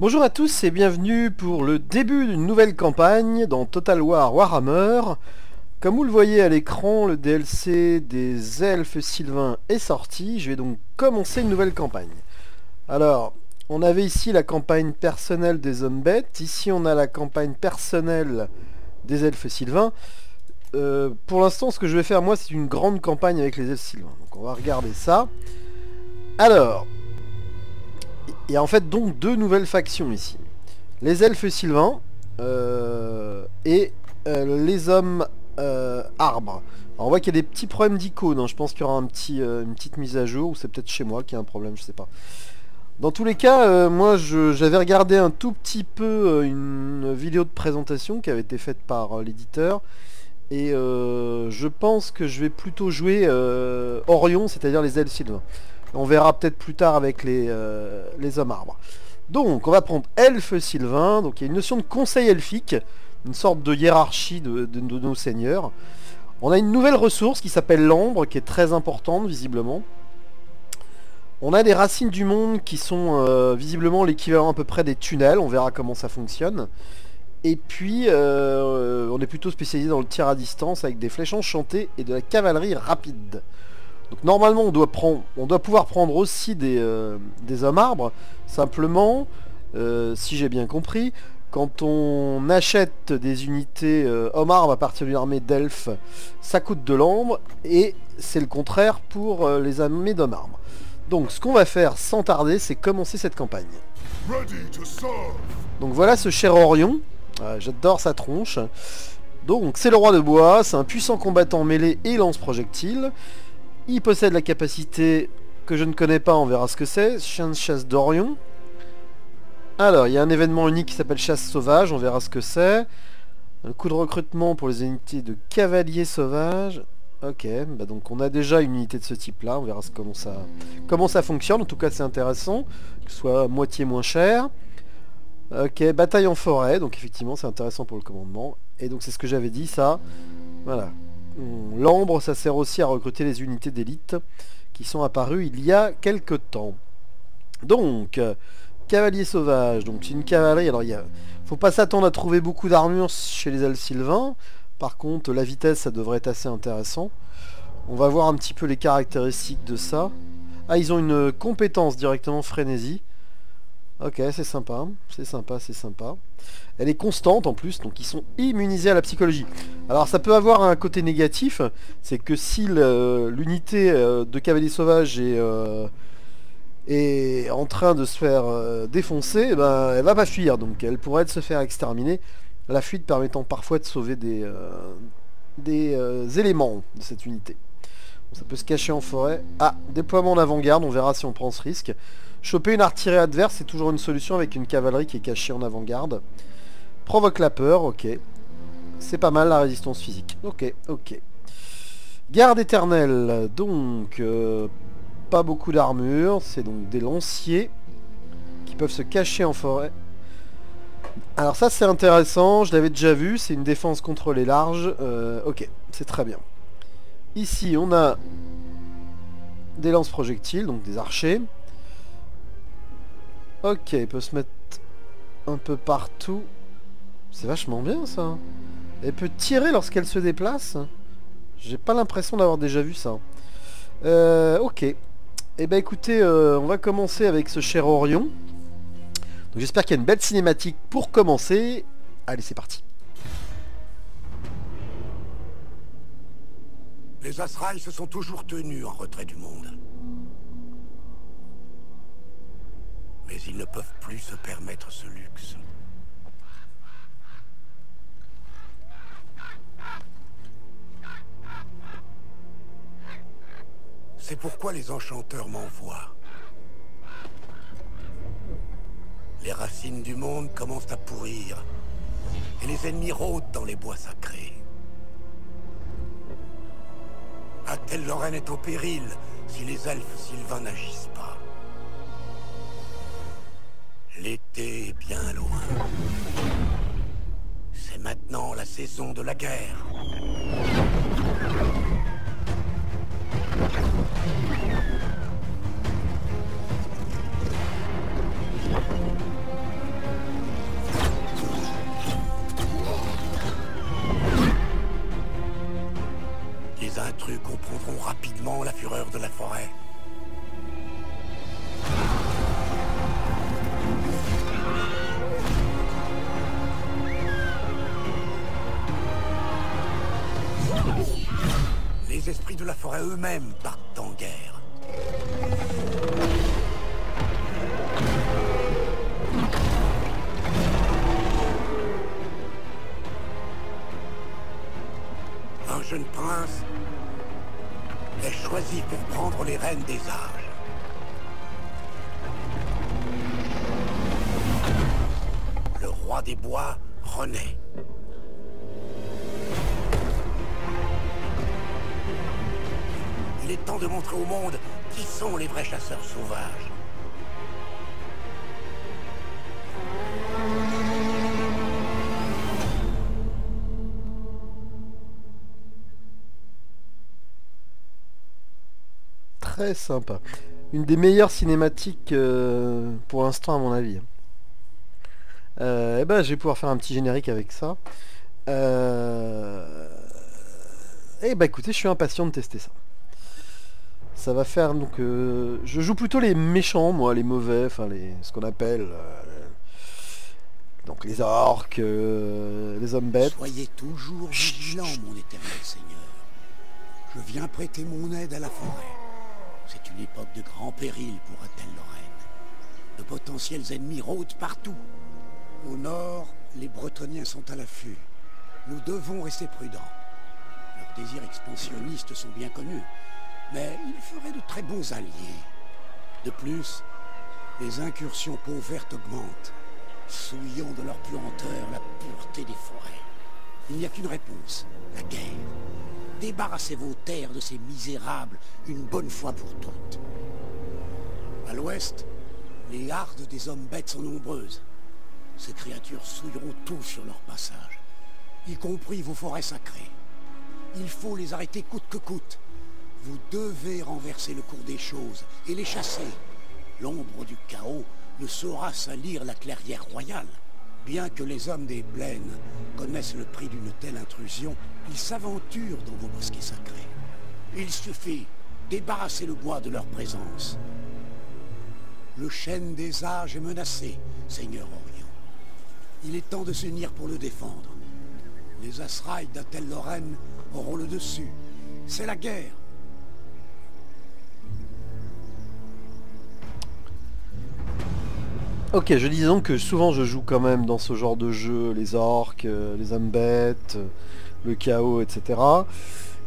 Bonjour à tous et bienvenue pour le début d'une nouvelle campagne dans Total War Warhammer. Comme vous le voyez à l'écran, le DLC des elfes sylvains est sorti. Je vais donc commencer une nouvelle campagne. Alors, on avait ici la campagne personnelle des hommes bêtes. Ici, on a la campagne personnelle des elfes sylvains. Pour l'instant, ce que je vais faire, moi, c'est une grande campagne avec les elfes sylvains. Donc, on va regarder ça. Alors... il y a en fait donc deux nouvelles factions ici. Les elfes sylvains et les hommes arbres. Alors on voit qu'il y a des petits problèmes d'icônes, hein. Je pense qu'il y aura une petite mise à jour, ou c'est peut-être chez moi qu'il y a un problème, je sais pas. Dans tous les cas, moi j'avais regardé un tout petit peu une vidéo de présentation qui avait été faite par l'éditeur. Et je pense que je vais plutôt jouer Orion, c'est-à-dire les elfes sylvains. On verra peut-être plus tard avec les hommes arbres. Donc on va prendre elfes sylvains. Donc il y a une notion de conseil elfique, une sorte de hiérarchie de nos seigneurs. On a une nouvelle ressource qui s'appelle l'ambre, qui est très importante visiblement. On a des racines du monde qui sont visiblement l'équivalent à peu près des tunnels. On verra comment ça fonctionne. Et puis on est plutôt spécialisé dans le tir à distance avec des flèches enchantées et de la cavalerie rapide. Donc normalement on doit pouvoir prendre aussi des hommes arbres. Simplement, si j'ai bien compris, quand on achète des unités hommes arbres à partir d'une armée d'elfes, ça coûte de l'ambre, et c'est le contraire pour les armées d'hommes arbres. Donc ce qu'on va faire sans tarder, c'est commencer cette campagne. Donc voilà ce cher Orion. J'adore sa tronche. Donc c'est le roi de bois, c'est un puissant combattant mêlé et lance-projectiles. Il possède la capacité que je ne connais pas, on verra ce que c'est. Chien de chasse d'Orion. Alors, il y a un événement unique qui s'appelle chasse sauvage, on verra ce que c'est. Un coup de recrutement pour les unités de cavaliers sauvages. Ok, bah donc on a déjà une unité de ce type-là, on verra comment ça fonctionne. En tout cas, c'est intéressant, que ce soit moitié moins cher. Ok, bataille en forêt, donc effectivement, c'est intéressant pour le commandement. Et donc, c'est ce que j'avais dit, ça. Voilà. L'ambre, ça sert aussi à recruter les unités d'élite qui sont apparues il y a quelques temps. Donc, cavalier sauvage, donc c'est une cavalerie. Alors, faut pas s'attendre à trouver beaucoup d'armure chez les elfes sylvains. Par contre, la vitesse, ça devrait être assez intéressant. On va voir un petit peu les caractéristiques de ça. Ah, ils ont une compétence directement frénésie. Ok, c'est sympa, c'est sympa, c'est sympa. Elle est constante en plus, donc ils sont immunisés à la psychologie. Alors ça peut avoir un côté négatif, c'est que si l'unité de cavalier sauvage est en train de se faire défoncer, ben, elle va pas fuir, donc elle pourrait se faire exterminer. La fuite permettant parfois de sauver des éléments de cette unité. Bon, ça peut se cacher en forêt. Ah, déploiement en avant-garde, on verra si on prend ce risque. Choper une artillerie adverse, c'est toujours une solution avec une cavalerie qui est cachée en avant-garde. Provoque la peur, ok. C'est pas mal la résistance physique. Ok, ok. Garde éternelle, donc pas beaucoup d'armure. C'est donc des lanciers qui peuvent se cacher en forêt. Alors ça c'est intéressant, je l'avais déjà vu, c'est une défense contre les larges. Ok, c'est très bien. Ici on a des lance-projectiles, donc des archers. Ok, il peut se mettre un peu partout. C'est vachement bien ça. Elle peut tirer lorsqu'elle se déplace. J'ai pas l'impression d'avoir déjà vu ça. Ok. Eh ben écoutez, on va commencer avec ce cher Orion. Donc j'espère qu'il y a une belle cinématique pour commencer. Allez, c'est parti. Les Azraï se sont toujours tenus en retrait du monde. Mais ils ne peuvent plus se permettre ce luxe. C'est pourquoi les enchanteurs m'envoient. Les racines du monde commencent à pourrir, et les ennemis rôdent dans les bois sacrés. Atel Loren est au péril si les elfes sylvains n'agissent pas. L'été est bien loin. C'est maintenant la saison de la guerre. intrus comprendront rapidement la fureur de la forêt. Les esprits de la forêt eux-mêmes partent en guerre. Un jeune prince est choisi pour prendre les rênes des âges. Le roi des bois renaît. Il est temps de montrer au monde qui sont les vrais chasseurs sauvages. Très sympa. Une des meilleures cinématiques pour l'instant à mon avis. Et ben, je vais pouvoir faire un petit générique avec ça. Et bah écoutez, je suis impatient de tester ça. Ça va faire donc... je joue plutôt les méchants, moi, les mauvais, enfin ce qu'on appelle... donc les orques, les hommes bêtes. Soyez toujours vigilants, mon éternel seigneur. Je viens prêter mon aide à la forêt. C'est une époque de grand péril pour Athel-Lorraine. De potentiels ennemis rôdent partout. Au nord, les Bretoniens sont à l'affût. Nous devons rester prudents. Leurs désirs expansionnistes sont bien connus, mais ils feraient de très bons alliés. De plus, les incursions peau verte augmentent, souillant de leur puanteur la pureté des forêts. Il n'y a qu'une réponse, la guerre. Débarrassez vos terres de ces misérables une bonne fois pour toutes. À l'ouest, les hardes des hommes bêtes sont nombreuses. Ces créatures souilleront tout sur leur passage, y compris vos forêts sacrées. Il faut les arrêter coûte que coûte. Vous devez renverser le cours des choses et les chasser. L'ombre du chaos ne saura salir la clairière royale. Bien que les hommes des plaines connaissent le prix d'une telle intrusion, ils s'aventurent dans vos bosquets sacrés. Il suffit débarrasser le bois de leur présence. Le chêne des âges est menacé, Seigneur Orion. Il est temps de s'unir pour le défendre. Les Azraï d'Athel-Lorraine auront le dessus. C'est la guerre. Ok, je dis donc que souvent je joue quand même dans ce genre de jeu, les orques, les hommes bêtes, le chaos, etc.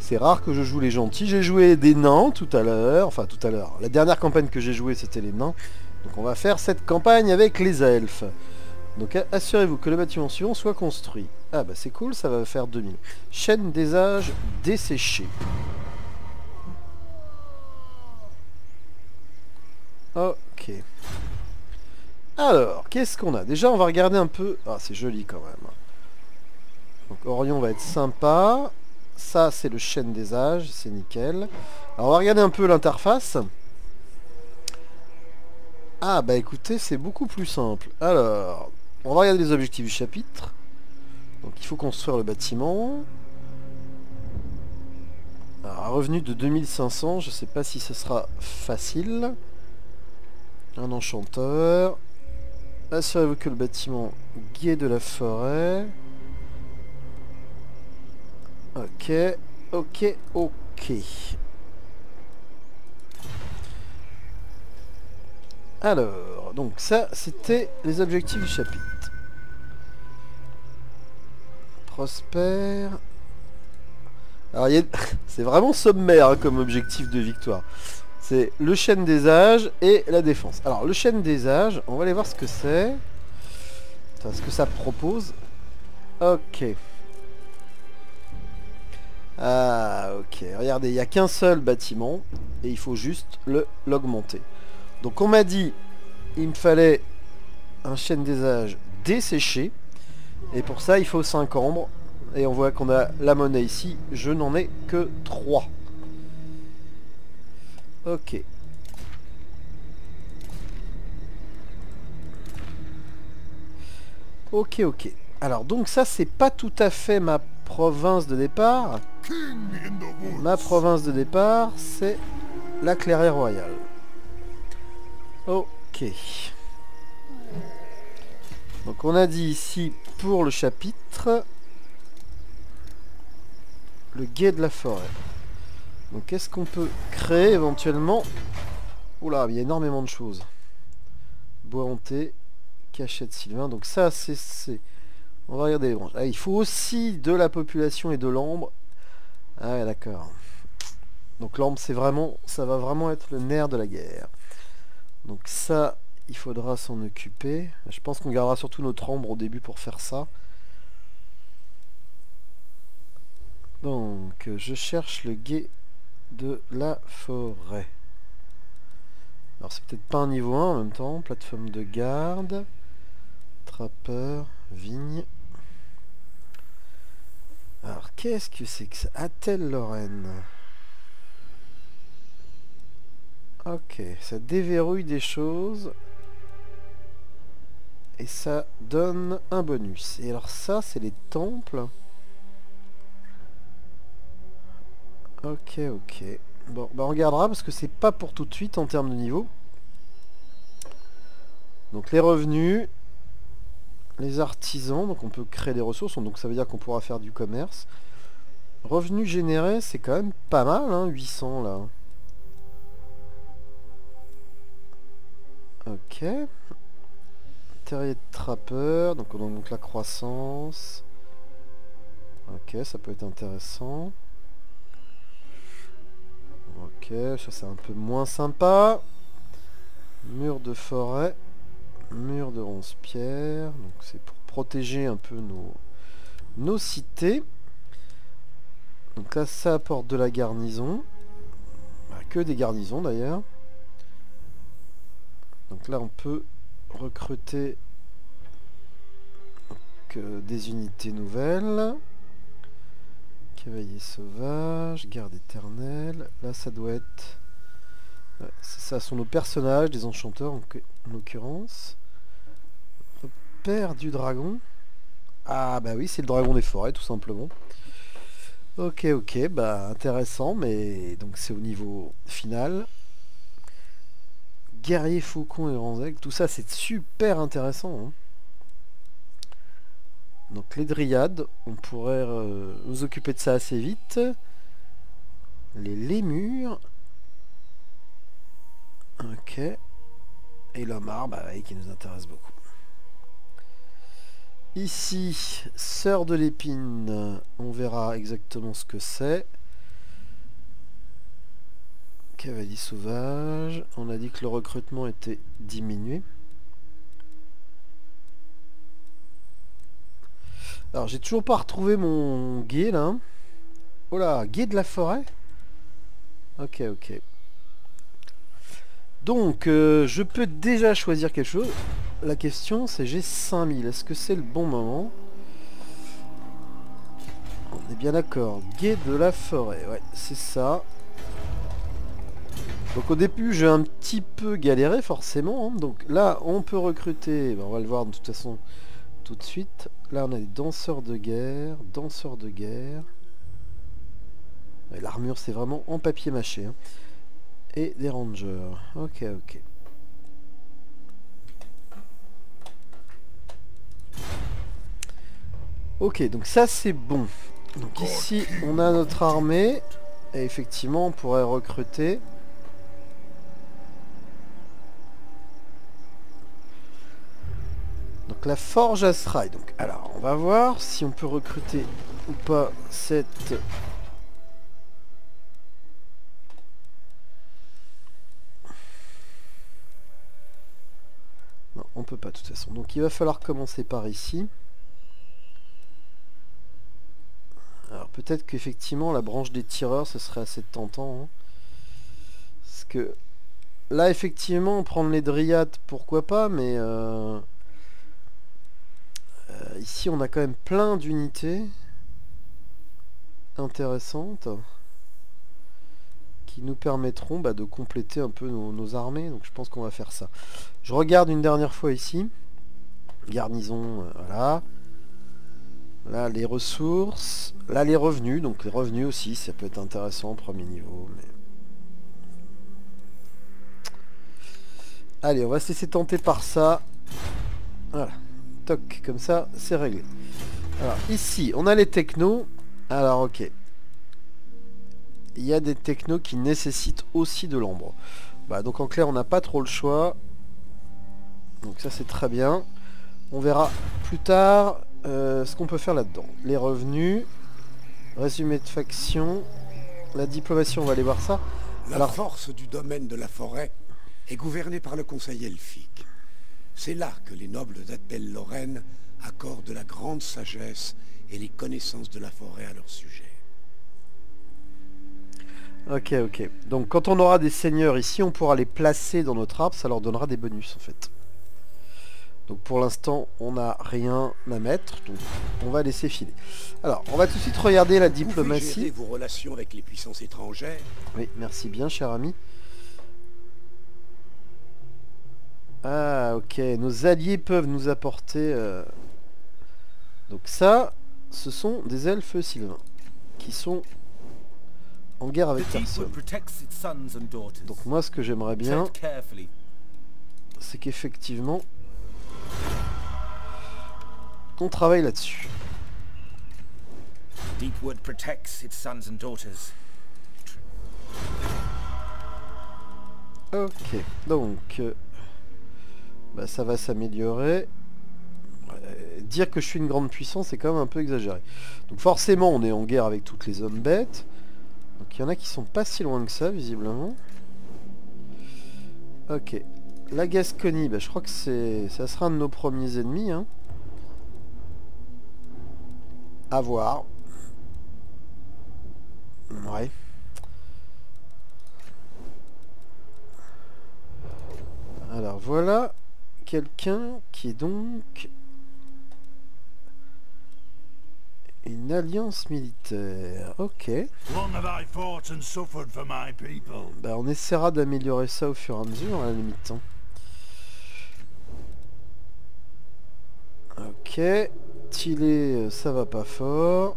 C'est rare que je joue les gentils. J'ai joué des nains tout à l'heure, enfin tout à l'heure. La dernière campagne que j'ai jouée c'était les nains. Donc on va faire cette campagne avec les elfes. Donc assurez-vous que le bâtiment suivant soit construit. Ah bah c'est cool, ça va faire 2000. Chaîne des âges desséchée. Ok. Alors, qu'est-ce qu'on a? Déjà, on va regarder un peu... Ah, c'est joli quand même. Donc, Orion va être sympa. Ça, c'est le chêne des âges. C'est nickel. Alors, on va regarder un peu l'interface. Ah, bah écoutez, c'est beaucoup plus simple. Alors, on va regarder les objectifs du chapitre. Donc, il faut construire le bâtiment. Alors, un revenu de 2500. Je sais pas si ce sera facile. Un enchanteur. Assurez-vous que le bâtiment guet de la forêt. Ok, ok, ok. Alors, donc ça, c'était les objectifs du chapitre. Prospère. Alors, c'est vraiment sommaire hein, comme objectif de victoire. C'est le chêne des âges et la défense. Alors le chêne des âges, on va aller voir ce que c'est. Enfin, ce que ça propose. Ok. Ah ok. Regardez, il n'y a qu'un seul bâtiment. Et il faut juste l'augmenter. Donc on m'a dit, il me fallait un chêne des âges desséché. Et pour ça, il faut 5 ambres. Et on voit qu'on a la monnaie ici. Je n'en ai que 3. Ok. Ok, ok. Alors donc ça c'est pas tout à fait ma province de départ. Ma province de départ, c'est la Clairière Royale. Ok. Donc on a dit ici pour le chapitre le guet de la forêt. Donc qu'est-ce qu'on peut créer éventuellement? Oula, il y a énormément de choses. Bois hanté, cachette Sylvain. Donc ça c'est... On va regarder les branches. Ah, il faut aussi de la population et de l'ambre. Ah ouais, d'accord. Donc l'ambre c'est vraiment... ça va vraiment être le nerf de la guerre. Donc ça... il faudra s'en occuper. Je pense qu'on gardera surtout notre ambre au début pour faire ça. Donc, je cherche le guet de la forêt. Alors, c'est peut-être pas un niveau 1 en même temps. Plateforme de garde. Trappeur. Vigne. Alors, qu'est-ce que c'est que ça? Attelle Lorraine. Ok, ça déverrouille des choses. Et ça donne un bonus. Et alors ça, c'est les temples. Ok, ok. Bon, bah on regardera parce que c'est pas pour tout de suite en termes de niveau. Donc les revenus. Les artisans, donc on peut créer des ressources. Donc ça veut dire qu'on pourra faire du commerce. Revenus générés, c'est quand même pas mal, hein, 800 là. Ok. Terrier de trappeur, donc on a donc la croissance. Ok, ça peut être intéressant. Ok, ça c'est un peu moins sympa. Mur de forêt. Mur de ronce-pierre. Donc c'est pour protéger un peu nos cités. Donc là ça apporte de la garnison. Bah, que des garnisons d'ailleurs. Donc là on peut recruter des unités nouvelles. Cavalier sauvage, garde éternelle. Là ça doit être... ouais, ça sont nos personnages, des enchanteurs en l'occurrence. Repère du dragon. Ah bah oui, c'est le dragon des forêts tout simplement. Ok, ok, bah intéressant, mais donc c'est au niveau final. Guerrier faucon et grands aigles, tout ça c'est super intéressant. Hein. Donc les dryades, on pourrait nous occuper de ça assez vite. Les lémurs. Ok. Et l'homard, bah oui, qui nous intéresse beaucoup. Ici, sœur de l'épine, on verra exactement ce que c'est. Cavalier sauvage, on a dit que le recrutement était diminué. Alors j'ai toujours pas retrouvé mon guet là. Oh là, guet de la forêt. Ok, ok. Donc je peux déjà choisir quelque chose. La question c'est j'ai 5000. Est-ce que c'est le bon moment? On est bien d'accord. Guet de la forêt. Ouais, c'est ça. Donc au début j'ai un petit peu galéré forcément. Hein. Donc là on peut recruter. Ben, on va le voir de toute façon tout de suite. Là on a des danseurs de guerre. Danseurs de guerre. L'armure c'est vraiment en papier mâché. Hein. Et des rangers. Ok, ok. Ok, donc ça c'est bon. Donc ici on a notre armée. Et effectivement on pourrait recruter. Donc la forge Asraï. Donc alors on va voir si on peut recruter ou pas cette... Non, on peut pas de toute façon. Donc il va falloir commencer par ici. Alors peut-être qu'effectivement la branche des tireurs ce serait assez tentant. Hein. Parce que là effectivement prendre les dryades pourquoi pas, mais ici on a quand même plein d'unités intéressantes qui nous permettront de compléter un peu nos armées. Donc je pense qu'on va faire ça. Je regarde une dernière fois ici. Garnison, voilà. Là, les ressources. Là, les revenus. Donc les revenus aussi, ça peut être intéressant au premier niveau. Mais... Allez, on va se laisser tenter par ça. Voilà. Toc, comme ça, c'est réglé. Alors, ici, on a les technos. Alors, ok. Il y a des technos qui nécessitent aussi de l'ombre. Bah, donc en clair, on n'a pas trop le choix. Donc ça, c'est très bien. On verra plus tard ce qu'on peut faire là-dedans. Les revenus. Résumé de faction. La diplomatie, on va aller voir ça. La force du domaine de la forêt est gouvernée par le conseil elfique. C'est là que les nobles d'Athel Lorraine accordent la grande sagesse et les connaissances de la forêt à leur sujet. Ok, ok. Donc quand on aura des seigneurs ici, on pourra les placer dans notre arbre, ça leur donnera des bonus en fait. Donc pour l'instant, on n'a rien à mettre, donc on va laisser filer. Alors, on va tout de suite regarder la diplomatie. Vous pouvez gérer vos relations avec les puissances étrangères. Oui, merci bien, cher ami. Ah, ok. Nos alliés peuvent nous apporter... Donc ça, ce sont des elfes sylvains qui sont en guerre avec personne. Donc moi, ce que j'aimerais bien, c'est qu'effectivement, on travaille là-dessus. Deepwood protects its sons and daughters. Ok, donc bah, ça va s'améliorer. Dire que je suis une grande puissance, c'est quand même un peu exagéré. Donc forcément, on est en guerre avec toutes les hommes bêtes. Donc il y en a qui sont pas si loin que ça, visiblement. Ok. La Gascogne, bah, je crois que ça sera un de nos premiers ennemis. Hein. À voir. Ouais. Alors voilà quelqu'un qui est donc une alliance militaire. Ok. Bah, on essaiera d'améliorer ça au fur et à mesure à la limite. Hein. Ok. Tilé, ça va pas fort.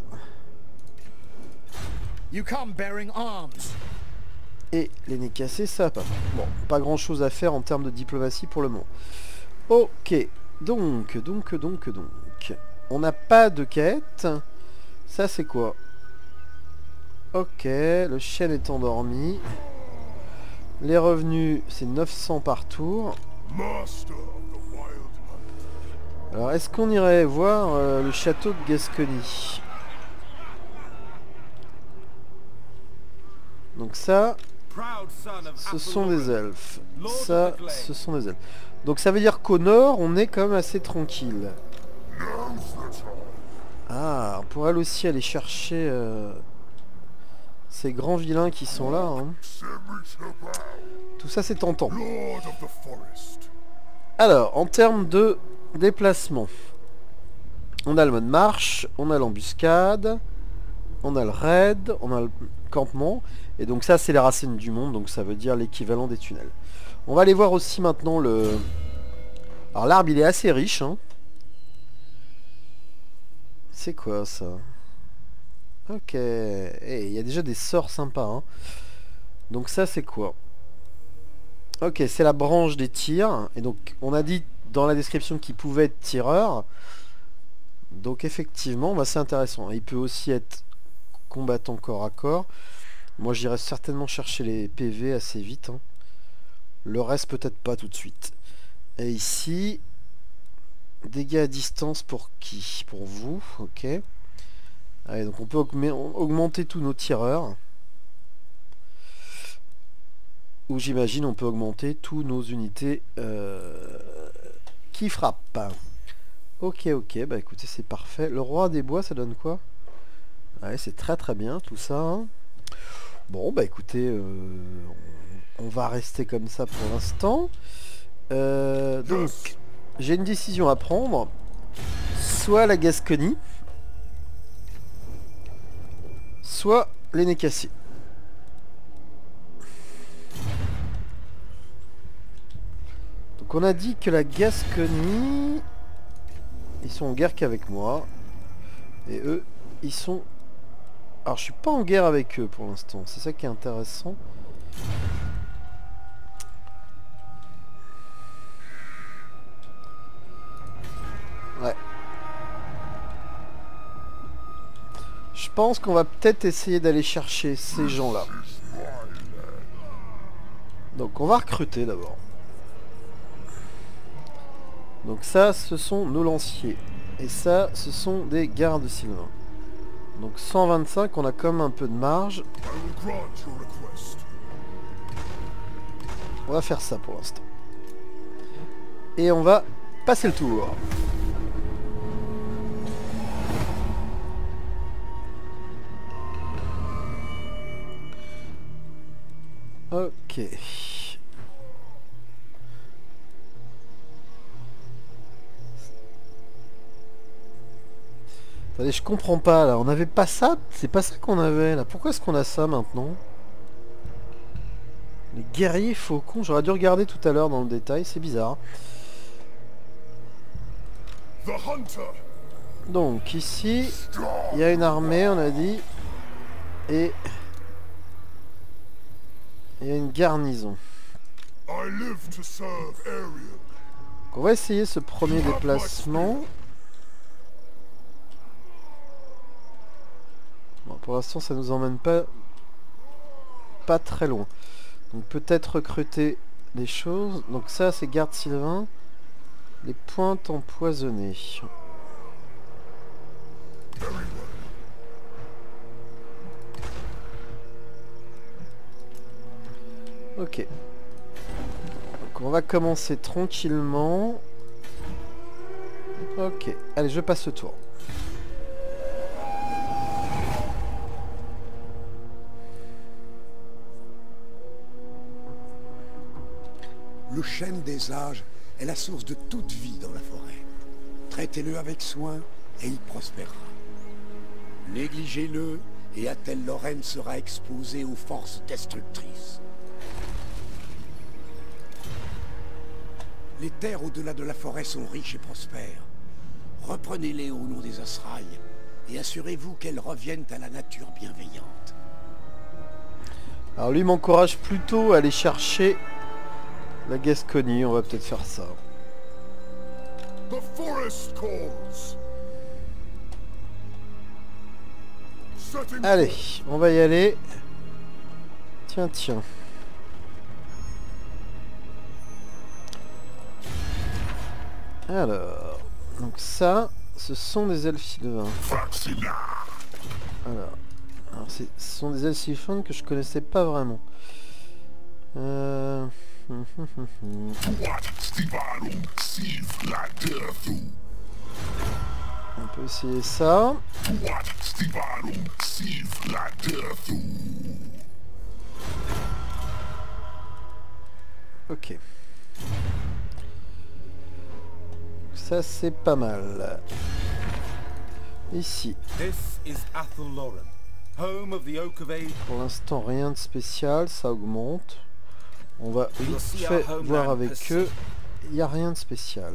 Et les nez cassés, ça va pas fort. Bon, pas grand chose à faire en termes de diplomatie pour le moment. Ok. Donc. On n'a pas de quête. Ça c'est quoi? Ok, le chêne est endormi. Les revenus, c'est 900 par tour. Alors, est-ce qu'on irait voir le château de Gascogne? Donc ça, ce sont des elfes. Ça, ce sont des elfes. Donc ça veut dire qu'au nord, on est quand même assez tranquille. Ah, on pourrait aussi aller chercher ces grands vilains qui sont là. Hein. Tout ça, c'est tentant. Alors, en termes de déplacement, on a le mode marche, on a l'embuscade, on a le raid, on a le campement. Et donc ça, c'est les racines du monde, donc ça veut dire l'équivalent des tunnels. On va aller voir aussi maintenant le... Alors l'arbre, il est assez riche. Hein. C'est quoi ça? Ok. Il y a déjà des sorts sympas. Hein. Donc ça, c'est quoi? Ok, c'est la branche des tirs. Et donc, on a dit dans la description qu'il pouvait être tireur. Donc effectivement, bah, c'est intéressant. Il peut aussi être combattant corps à corps. Moi, j'irai certainement chercher les PV assez vite. Hein. Le reste, peut-être pas tout de suite. Et ici, dégâts à distance pour qui? Pour vous, ok. Allez, donc on peut augmenter tous nos tireurs. Ou j'imagine on peut augmenter tous nos unités qui frappent. Ok, ok, bah écoutez, c'est parfait. Le roi des bois, ça donne quoi? Ouais, c'est très très bien tout ça. Hein. Bon, bah écoutez, on va rester comme ça pour l'instant. Donc, j'ai une décision à prendre. Soit la Gascogne, soit les nez cassés. Donc on a dit que la Gascogne, ils sont en guerre qu'avec moi. Et eux, ils sont... Alors je suis pas en guerre avec eux pour l'instant, c'est ça qui est intéressant. Ouais. Je pense qu'on va peut-être essayer d'aller chercher ces gens-là. Donc on va recruter d'abord. Donc ça, ce sont nos lanciers. Et ça, ce sont des gardes sylvains. Donc 125, on a quand même un peu de marge. On va faire ça pour l'instant. Et on va passer le tour. Ok. Attendez, je comprends pas là. On avait pas ça? C'est pas ça qu'on avait là. Pourquoi est-ce qu'on a ça maintenant? Les guerriers faucons. J'aurais dû regarder tout à l'heure dans le détail. C'est bizarre. Donc ici, il y a une armée, on a dit. Et il y a une garnison. Donc on va essayer ce premier déplacement. Bon, pour l'instant, ça nous emmène pas très loin. Donc peut-être recruter des choses. Donc ça, c'est garde sylvain. Les pointes empoisonnées. Ok. Donc on va commencer tranquillement. Ok. Allez, je passe le tour. Le chêne des âges est la source de toute vie dans la forêt. Traitez-le avec soin et il prospérera. Négligez-le et Athel Loren sera exposé aux forces destructrices. Les terres au-delà de la forêt sont riches et prospères. Reprenez-les au nom des Asraï et assurez-vous qu'elles reviennent à la nature bienveillante. Alors lui m'encourage plutôt à aller chercher la Gascogne, on va peut-être faire ça. Allez, on va y aller. Tiens, tiens. Alors, donc ça, ce sont des elfes sylvains. Alors ce sont des elfes sylvains que je connaissais pas vraiment. On peut essayer ça. Ok. Ça c'est pas mal. Ici. Pour l'instant rien de spécial, ça augmente. On va vite fait voir avec eux. Il n'y a rien de spécial.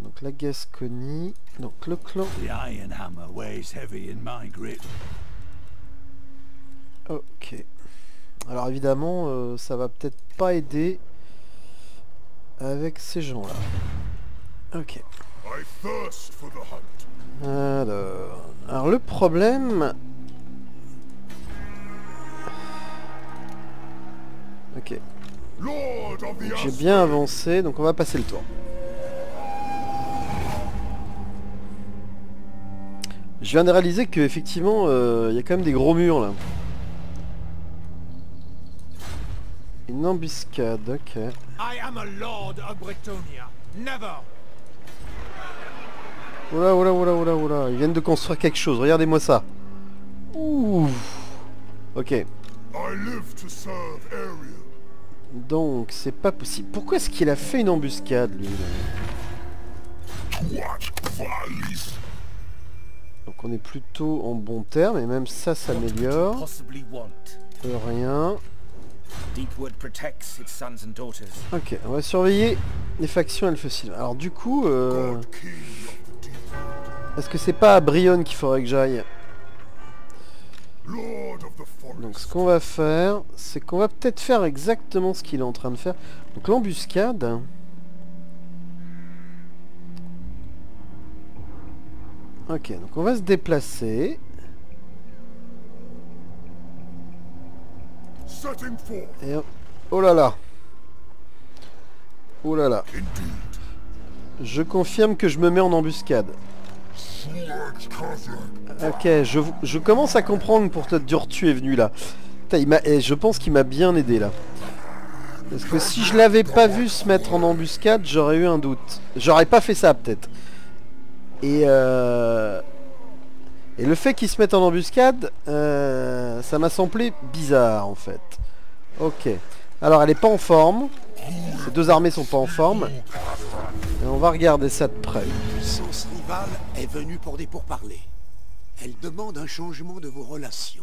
Donc la Gascogne. Donc le clan. Ok. Alors évidemment, ça va peut-être pas aider avec ces gens-là. Ok. Alors le problème... Ok. J'ai bien avancé, donc on va passer le tour. Je viens de réaliser que effectivement, il y a quand même des gros murs là. Une embuscade, ok. Oula, oula, oula, oula, oula. Ils viennent de construire quelque chose, regardez-moi ça. Ouh. Ok. Donc, c'est pas possible. Pourquoi est-ce qu'il a fait une embuscade, lui là? Donc, on est plutôt en bon terme, et même ça s'améliore. Rien. Ok, on va surveiller les factions elfes sylvains. Alors, du coup... Est-ce que c'est pas à Brionne qu'il faudrait que j'aille? Donc ce qu'on va faire, c'est qu'on va peut-être faire exactement ce qu'il est en train de faire. Donc l'embuscade. Ok, donc on va se déplacer. Et oh là là. Oh là là. Je confirme que je me mets en embuscade. Ok, je commence à comprendre pourquoi Durtu est venu là. Putain, je pense qu'il m'a bien aidé là. Parce que si je l'avais pas vu se mettre en embuscade, j'aurais eu un doute. J'aurais pas fait ça peut-être. Et le fait qu'il se mette en embuscade, ça m'a semblé bizarre en fait. Ok. Alors elle est pas en forme. Ces deux armées sont pas en forme. Et on va regarder ça de près. Une puissance rivale est venue pour des pourparlers. Elle demande un changement de vos relations.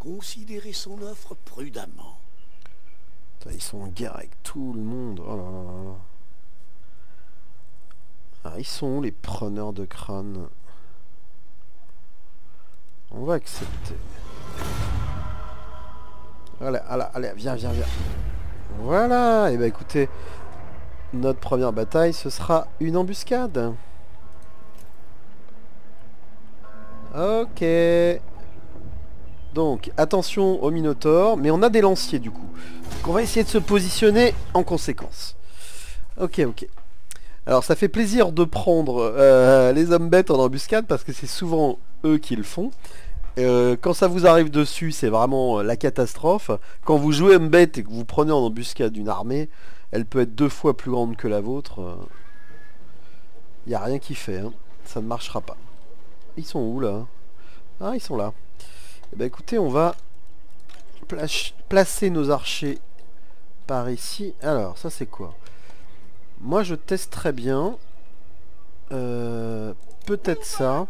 Considérez son offre prudemment. Putain, ils sont en guerre avec tout le monde. Oh là là là. Ah, ils sont où les preneurs de crâne? On va accepter. Allez, allez, allez, viens, viens, viens. Voilà, et bah écoutez, notre première bataille, ce sera une embuscade. Ok. Donc, attention au Minotaure, mais on a des lanciers du coup. Donc on va essayer de se positionner en conséquence. Ok, ok. Alors ça fait plaisir de prendre les hommes bêtes en embuscade parce que c'est souvent eux qui le font. Quand ça vous arrive dessus, c'est vraiment la catastrophe. Quand vous jouez homme bête et que vous prenez en embuscade une armée, elle peut être 2 fois plus grande que la vôtre. Il n'y a rien qui fait, hein. Ça ne marchera pas. Ils sont où là? Ah, ils sont là. Eh ben, écoutez, on va placer nos archers par ici. Alors, ça c'est quoi? Moi je teste très bien. Peut-être ça.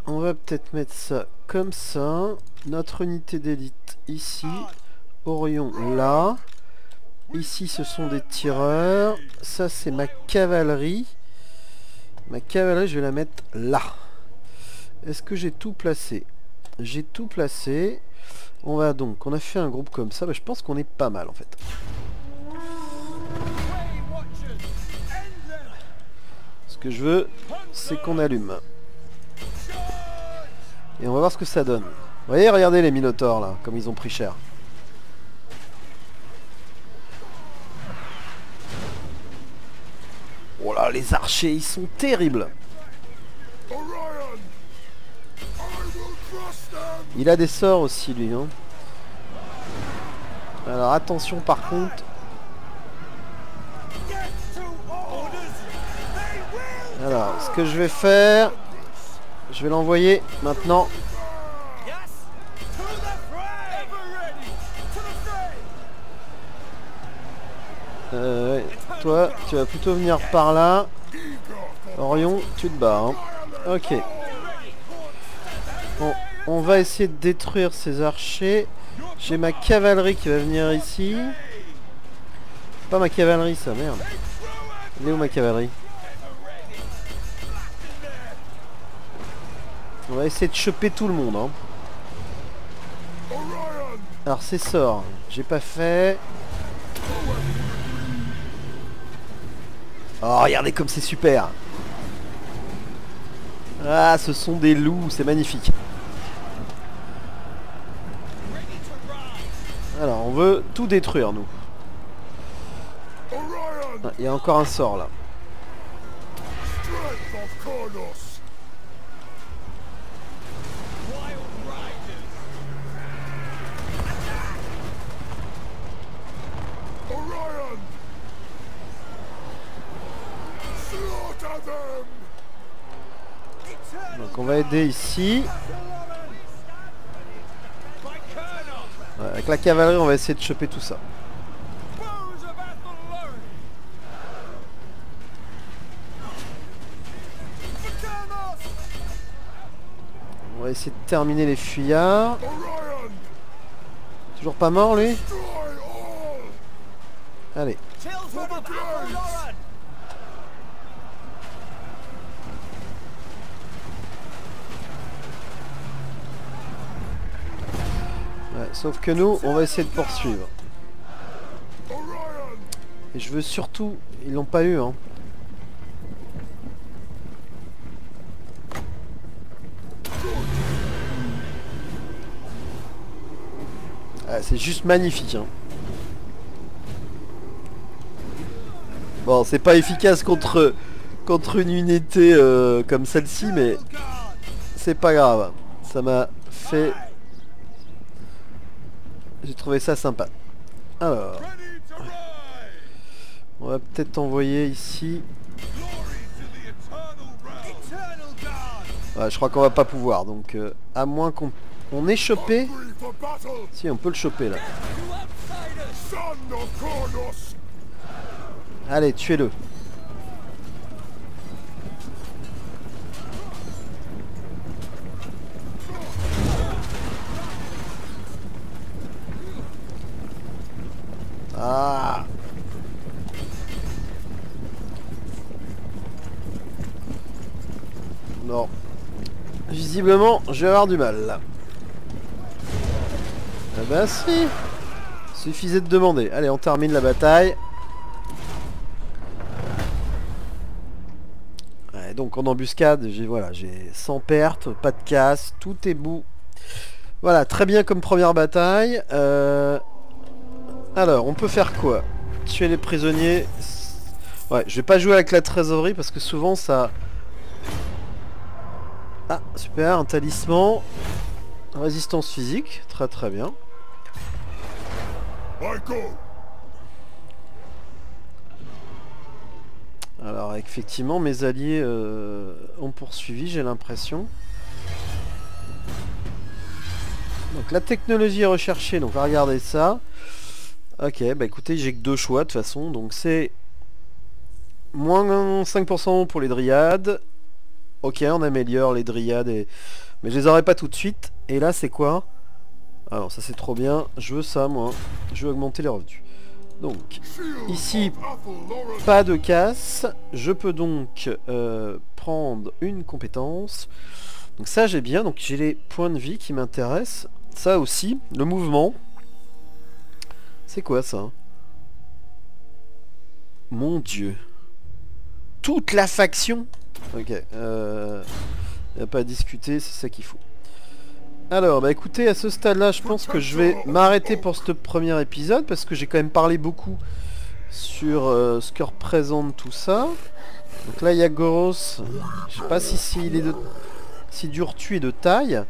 On va peut-être mettre ça comme ça. Notre unité d'élite ici. Orion là. Ici ce sont des tireurs. Ça c'est ma cavalerie. Ma cavalerie je vais la mettre là. Est-ce que j'ai tout placé? J'ai tout placé. On va donc, on a fait un groupe comme ça. Bah, je pense qu'on est pas mal en fait. Ce que je veux, c'est qu'on allume. Et on va voir ce que ça donne. Vous voyez, regardez les Minotaures là, comme ils ont pris cher. Oh là, les archers, ils sont terribles. Il a des sorts aussi lui, hein. Alors attention par contre. Alors, ce que je vais faire, je vais l'envoyer maintenant. Toi, tu vas plutôt venir par là. Orion, tu te bats, hein. Ok. Bon, on va essayer de détruire ces archers. J'ai ma cavalerie qui va venir ici. Pas ma cavalerie, ça, merde. Elle est où ma cavalerie? On va essayer de choper tout le monde, hein. Alors ces sorts, j'ai pas fait. Oh regardez comme c'est super. Ah ce sont des loups, c'est magnifique. Alors on veut tout détruire nous. Ah, il y a encore un sort là. Donc on va aider ici. Ouais, avec la cavalerie on va essayer de choper tout ça. On va essayer de terminer les fuyards. Toujours pas mort lui? Allez. Children of Avalon! Ouais, sauf que nous, on va essayer de poursuivre. Et je veux surtout... Ils l'ont pas eu, hein. Ah, c'est juste magnifique, hein. Bon, c'est pas efficace contre une unité comme celle-ci, mais c'est pas grave. Ça m'a fait... J'ai trouvé ça sympa. Alors... On va peut-être envoyer ici... Ouais, je crois qu'on va pas pouvoir, donc à moins qu'on ait chopé... Si, on peut le choper là. Allez, tuez-le. Ah. Non. Visiblement, je vais avoir du mal là. Ah bah si. Suffisait de demander. Allez, on termine la bataille. Ouais, donc en embuscade, j'ai 100 pertes, pas de casse, tout est beau. Voilà, très bien comme première bataille. Alors, on peut faire quoi? Tuer les prisonniers. Ouais, je vais pas jouer avec la trésorerie parce que souvent ça... Ah, super, un talisman. Résistance physique, très très bien. Alors, effectivement, mes alliés ont poursuivi, j'ai l'impression. Donc, la technologie est recherchée, donc on va regarder ça. Ok, bah écoutez, j'ai que deux choix de toute façon, donc c'est... Moins 5% pour les dryades. Ok, on améliore les dryades, mais je les aurai pas tout de suite. Et là, c'est quoi? Alors, ça c'est trop bien. Je veux ça, moi. Je veux augmenter les revenus. Donc, ici, pas de casse. Je peux donc prendre une compétence. Donc ça, j'ai bien. Donc, j'ai les points de vie qui m'intéressent. Ça aussi, le mouvement. C'est quoi, ça? Mon Dieu. Toute la faction? Ok, y a pas à discuter, c'est ça qu'il faut. Alors, bah écoutez, à ce stade-là, je pense que je vais m'arrêter pour ce premier épisode, parce que j'ai quand même parlé beaucoup sur ce que représente tout ça. Donc là, il y a Goros. Je sais pas si Durtu est de taille. En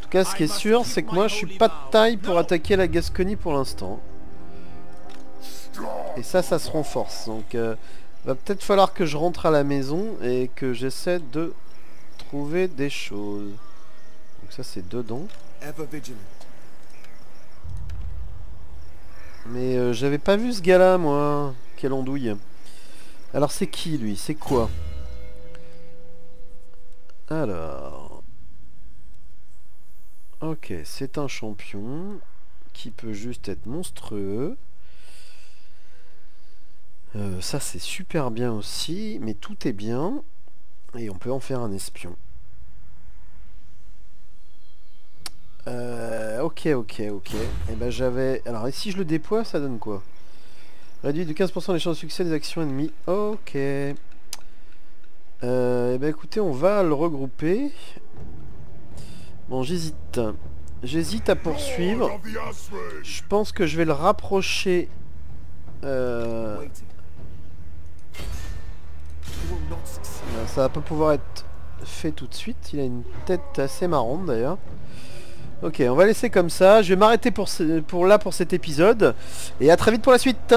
tout cas, ce qui est sûr, c'est que moi, je suis pas de taille pour attaquer la Gascogne pour l'instant. Et ça se renforce. Donc... va peut-être falloir que je rentre à la maison et que j'essaie de trouver des choses. Donc ça c'est dedans. Mais j'avais pas vu ce gars-là moi. Quelle andouille. Alors c'est qui lui? C'est quoi? Alors... Ok, c'est un champion qui peut juste être monstrueux. Ça c'est super bien aussi, mais tout est bien. Et on peut en faire un espion. Ok. Et ben j'avais... Alors ici je le déploie, ça donne quoi? Réduit de 15% les chances de succès des actions ennemies. Ok. Et ben écoutez, on va le regrouper. Bon, j'hésite. J'hésite à poursuivre. Je pense que je vais le rapprocher... Ça va pas pouvoir être fait tout de suite. Il a une tête assez marrante d'ailleurs. Ok, on va laisser comme ça. Je vais m'arrêter pour cet épisode. Et à très vite pour la suite.